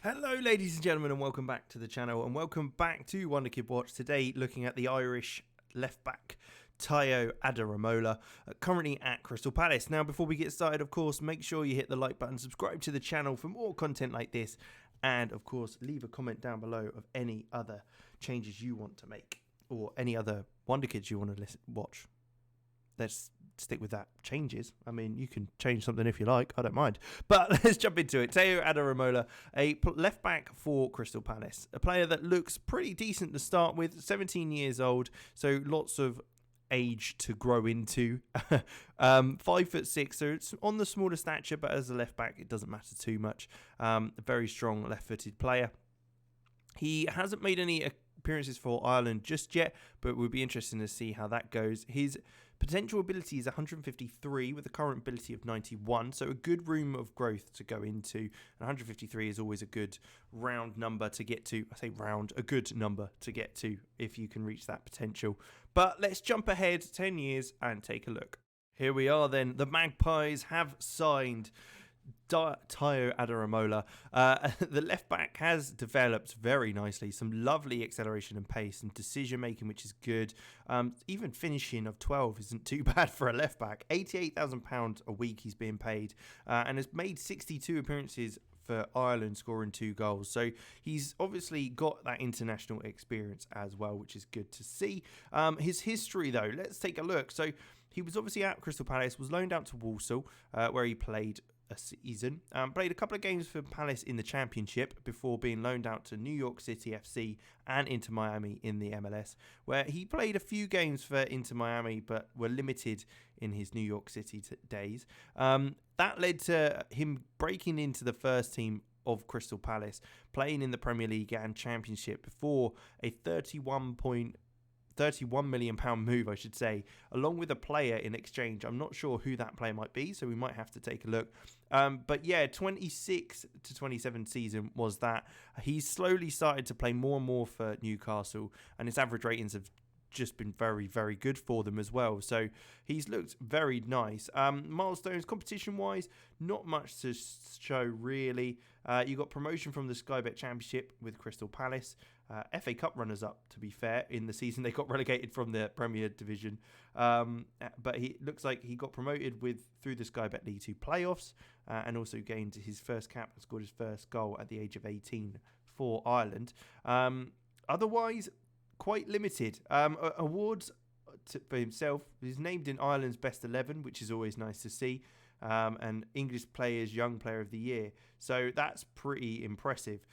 Hello ladies and gentlemen, and welcome back to the channel, and welcome back to Wonderkid Watch. Today looking at the Irish left back Tayo Adaramola, currently at Crystal Palace. Now before we get started, of course, make sure you hit the like button, subscribe to the channel for more content like this, and of course leave a comment down below of any other changes you want to make or any other Wonderkids you want to watch. Let's stick with that. Changes. I mean, you can change something if you like. I don't mind. But let's jump into it. Tayo Adaramola, a left back for Crystal Palace. A player that looks pretty decent to start with. 17 years old. So lots of age to grow into. 5'6", so it's on the smaller stature, but as a left back, it doesn't matter too much. A very strong left-footed player. He hasn't made any appearances for Ireland just yet, but it would be interesting to see how that goes. His potential ability is 153 with a current ability of 91, so a good room of growth to go into. And 153 is always a good round number to get to. I say round, a good number to get to if you can reach that potential. But let's jump ahead 10 years and take a look. Here we are then. The Magpies have signed Tayo Adaramola. The left back has developed very nicely, some lovely acceleration and pace and decision making, which is good. Even finishing of 12 isn't too bad for a left back. £88,000 a week he's being paid, and has made 62 appearances for Ireland, scoring 2 goals. So he's obviously got that international experience as well, which is good to see. His history though, let's take a look. So he was obviously at Crystal Palace, was loaned out to Walsall, where he played a season, played a couple of games for Palace in the Championship before being loaned out to New York City FC and Inter Miami in the MLS, where he played a few games for Inter Miami but were limited in his New York City days. That led to him breaking into the first team of Crystal Palace, playing in the Premier League and Championship before a £31 million move, I should say, along with a player in exchange. I'm not sure who that player might be, so we might have to take a look. But yeah, 26 to 27 season was that. He's slowly started to play more and more for Newcastle, and his average ratings have just been very, very good for them as well. So he's looked very nice. Milestones, competition-wise, not much to show really. You got promotion from the Sky Bet Championship with Crystal Palace. FA Cup runners-up, to be fair, in the season they got relegated from the Premier Division. But he looks like he got promoted through the Sky Bet League 2 playoffs, and also gained his first cap and scored his first goal at the age of 18 for Ireland. Otherwise, quite limited. Awards for himself. He's named in Ireland's Best 11, which is always nice to see. And English Players Young Player of the Year. So that's pretty impressive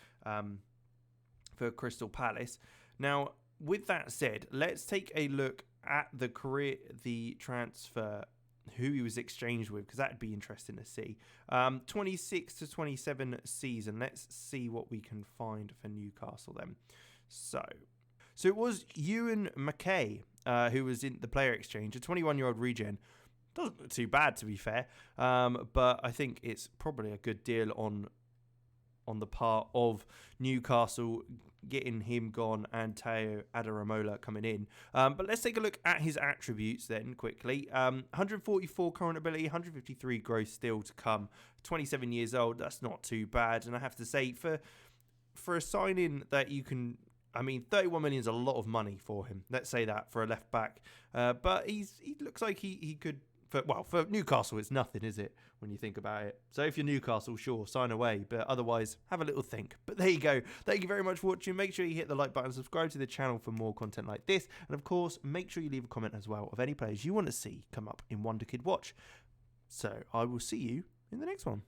for Crystal Palace. Now, with that said, let's take a look at the transfer, who he was exchanged with, because that'd be interesting to see. 26 to 27 season. Let's see what we can find for Newcastle then. So it was Ewan McKay who was in the player exchange, a 21-year-old regen. Doesn't look too bad, to be fair, but I think it's probably a good deal on the part of Newcastle getting him gone and Tayo Adaramola coming in. But let's take a look at his attributes then quickly. 144 current ability, 153 growth still to come. 27 years old, that's not too bad. And I have to say, for a signing that you can... I mean, 31 million is a lot of money for him. Let's say that for a left back. But he looks like he could... For Newcastle, it's nothing, is it, when you think about it? So if you're Newcastle, sure, sign away. But otherwise, have a little think. But there you go. Thank you very much for watching. Make sure you hit the like button, subscribe to the channel for more content like this. And of course, make sure you leave a comment as well of any players you want to see come up in Wonderkid Watch. So I will see you in the next one.